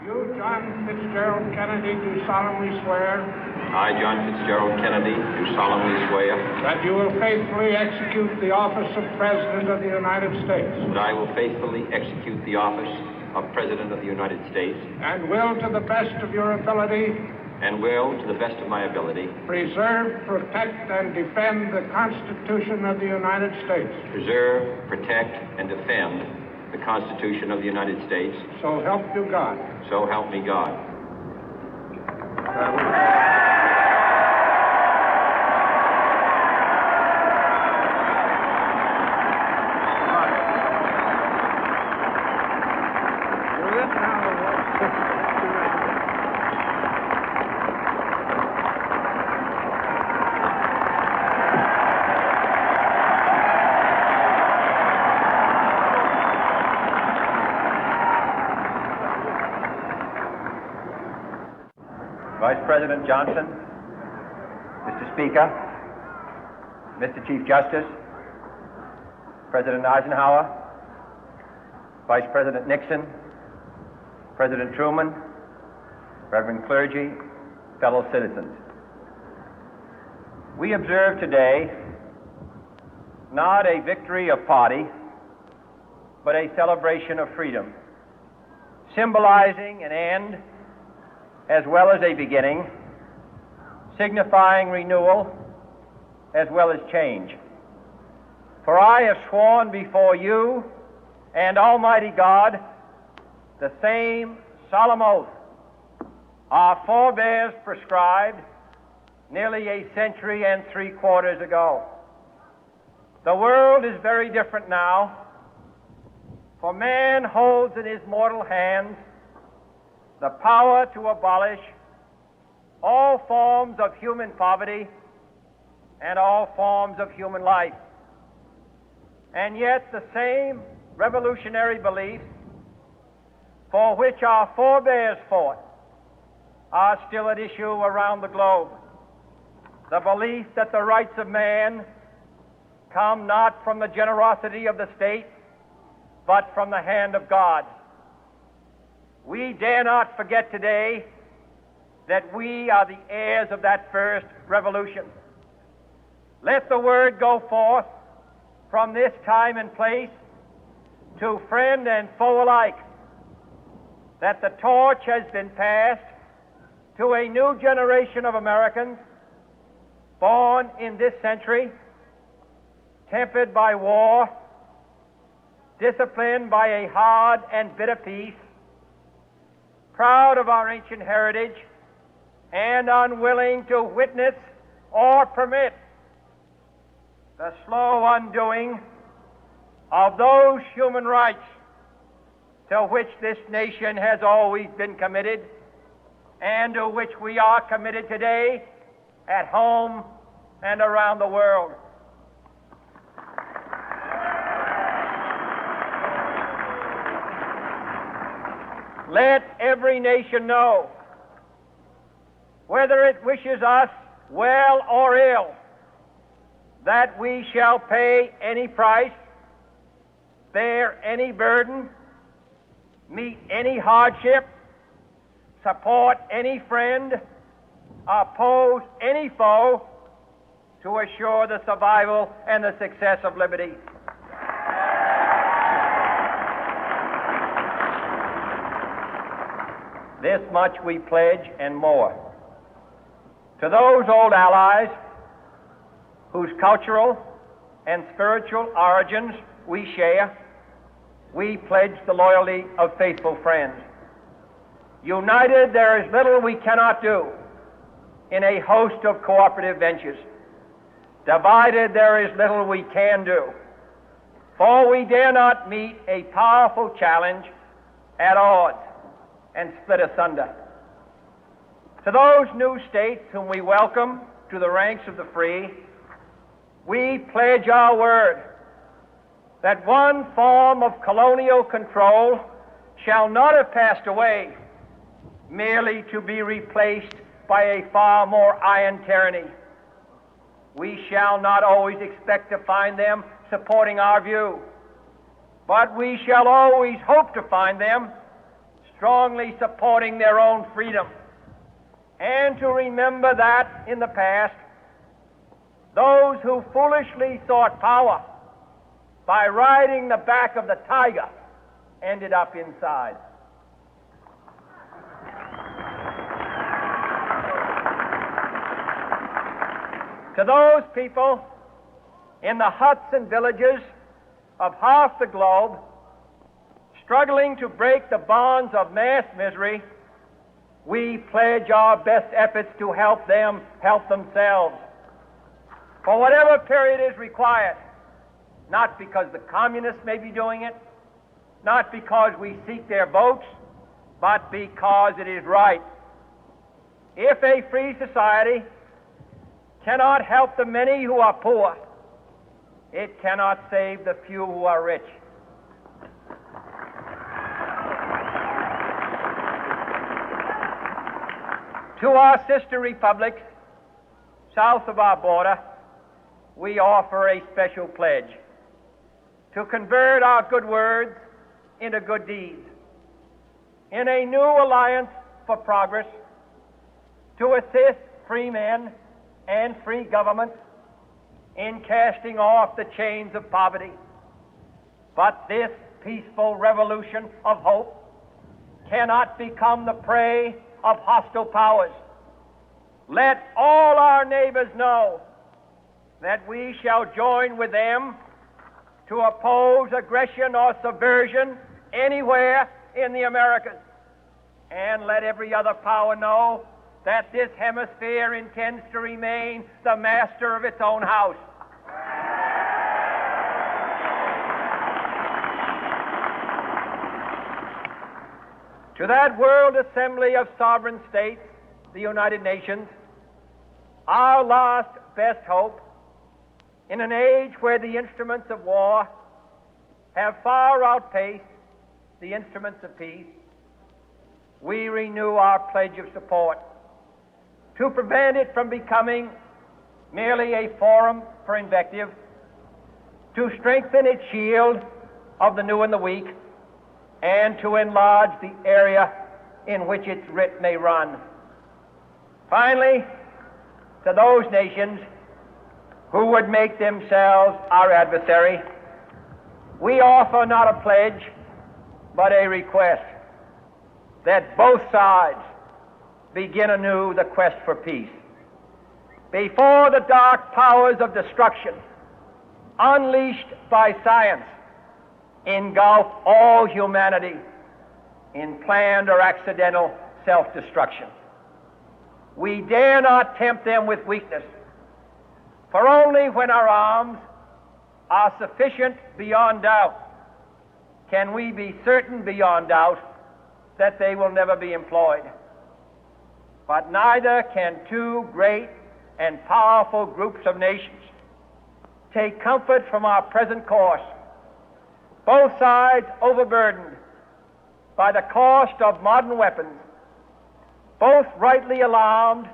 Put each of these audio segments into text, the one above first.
You, John Fitzgerald Kennedy, do solemnly swear I, John Fitzgerald Kennedy, do solemnly swear that you will faithfully execute the office of President of the United States that I will faithfully execute the office of President of the United States and will, to the best of your ability, and will, to the best of my ability, preserve, protect, and defend the Constitution of the United States. preserve, protect, and defend the Constitution of the United States. So help you God. So help me God. Vice President Johnson, Mr. Speaker, Mr. Chief Justice, President Eisenhower, Vice President Nixon, President Truman, Reverend clergy, fellow citizens. We observe today not a victory of party, but a celebration of freedom, symbolizing an end as well as a beginning, signifying renewal as well as change. For I have sworn before you and Almighty God the same solemn oath our forebears prescribed nearly a century and 3/4 ago. The world is very different now, for man holds in his mortal hands the power to abolish all forms of human poverty and all forms of human life. And yet the same revolutionary beliefs for which our forebears fought are still at issue around the globe. The belief that the rights of man come not from the generosity of the state, but from the hand of God. We dare not forget today that we are the heirs of that first revolution. Let the word go forth from this time and place to friend and foe alike that the torch has been passed to a new generation of Americans born in this century, tempered by war, disciplined by a hard and bitter peace, proud of our ancient heritage, and unwilling to witness or permit the slow undoing of those human rights to which this nation has always been committed and to which we are committed today at home and around the world. Let every nation know, whether it wishes us well or ill, that we shall pay any price, bear any burden, meet any hardship, support any friend, oppose any foe to assure the survival and the success of liberty. This much we pledge and more. To those old allies whose cultural and spiritual origins we share, we pledge the loyalty of faithful friends. United, there is little we cannot do in a host of cooperative ventures. Divided, there is little we can do, for we dare not meet a powerful challenge at odds and split asunder. To those new states whom we welcome to the ranks of the free, we pledge our word that one form of colonial control shall not have passed away, merely to be replaced by a far more iron tyranny. We shall not always expect to find them supporting our view, but we shall always hope to find them strongly supporting their own freedom, and to remember that in the past, those who foolishly sought power by riding the back of the tiger ended up inside. To those people in the huts and villages of half the globe struggling to break the bonds of mass misery, we pledge our best efforts to help them help themselves for whatever period is required, not because the communists may be doing it, not because we seek their votes, but because it is right. If a free society cannot help the many who are poor, it cannot save the few who are rich. To our sister republics south of our border, we offer a special pledge to convert our good words into good deeds, in a new alliance for progress, to assist free men and free governments in casting off the chains of poverty. But this peaceful revolution of hope cannot become the prey of hostile powers. Let all our neighbors know that we shall join with them to oppose aggression or subversion anywhere in the Americas. And let every other power know that this hemisphere intends to remain the master of its own house. To that World Assembly of Sovereign States, the United Nations, our last best hope, in an age where the instruments of war have far outpaced the instruments of peace, we renew our pledge of support to prevent it from becoming merely a forum for invective, to strengthen its shield of the new and the weak, and to enlarge the area in which its writ may run. Finally, to those nations who would make themselves our adversary, we offer not a pledge, but a request that both sides begin anew the quest for peace. Before the dark powers of destruction, unleashed by science, engulf all humanity in planned or accidental self-destruction, we dare not tempt them with weakness, for only when our arms are sufficient beyond doubt can we be certain beyond doubt that they will never be employed. But neither can two great and powerful groups of nations take comfort from our present course, both sides overburdened by the cost of modern weapons, both rightly alarmed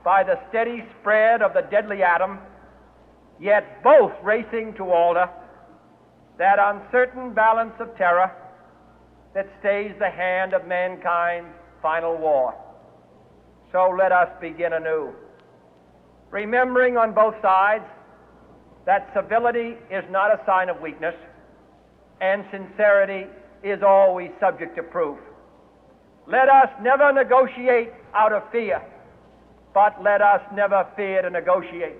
by the steady spread of the deadly atom, yet both racing to alter that uncertain balance of terror that stays the hand of mankind's final war. So let us begin anew, remembering on both sides that civility is not a sign of weakness, and sincerity is always subject to proof. Let us never negotiate out of fear, but let us never fear to negotiate.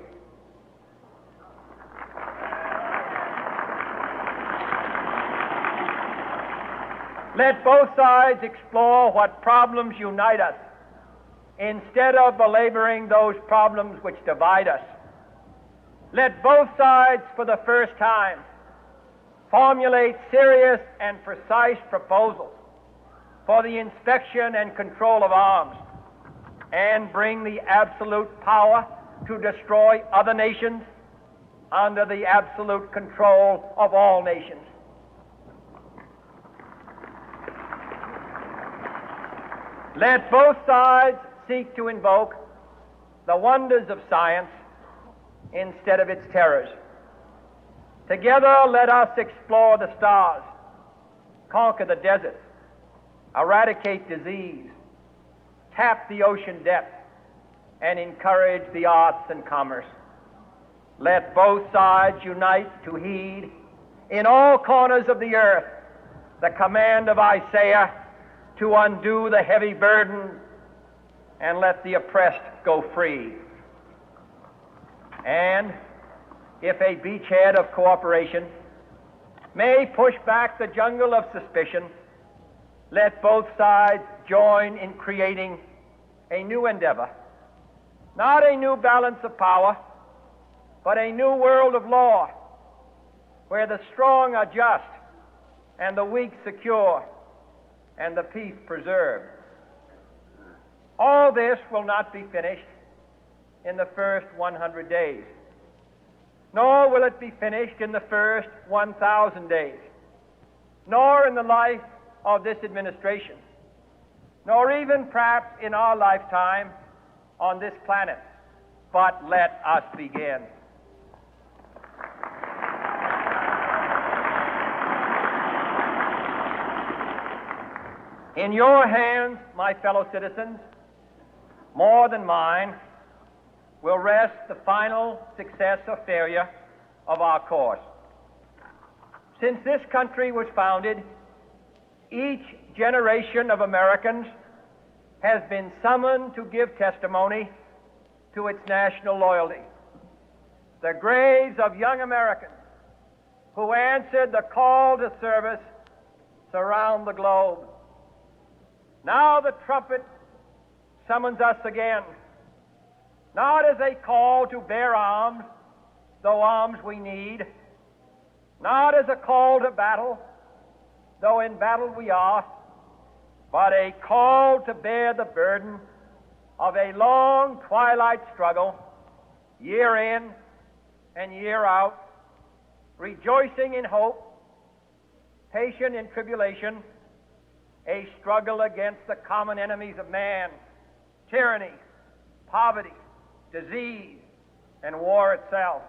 Let both sides explore what problems unite us, instead of belaboring those problems which divide us. Let both sides, for the first time, formulate serious and precise proposals for the inspection and control of arms, and bring the absolute power to destroy other nations under the absolute control of all nations. Let both sides seek to invoke the wonders of science instead of its terrors. Together, let us explore the stars, conquer the deserts, eradicate disease, tap the ocean depth, and encourage the arts and commerce. Let both sides unite to heed in all corners of the earth the command of Isaiah to undo the heavy burden and let the oppressed go free. And if a beachhead of cooperation may push back the jungle of suspicion, let both sides join in creating a new endeavor, not a new balance of power, but a new world of law, where the strong are just and the weak secure and the peace preserved. All this will not be finished in the first 100 days, nor will it be finished in the first 1,000 days, nor in the life of this administration, nor even perhaps in our lifetime on this planet. But let us begin. In your hands, my fellow citizens, more than mine, will rest the final success or failure of our course. Since this country was founded, each generation of Americans has been summoned to give testimony to its national loyalty. The graves of young Americans who answered the call to service surround the globe. Now the trumpet summons us again, not as a call to bear arms, though arms we need, not as a call to battle, though in battle we are, but a call to bear the burden of a long twilight struggle, year in and year out, rejoicing in hope, patient in tribulation, a struggle against the common enemies of man, tyranny, poverty, disease, and war itself.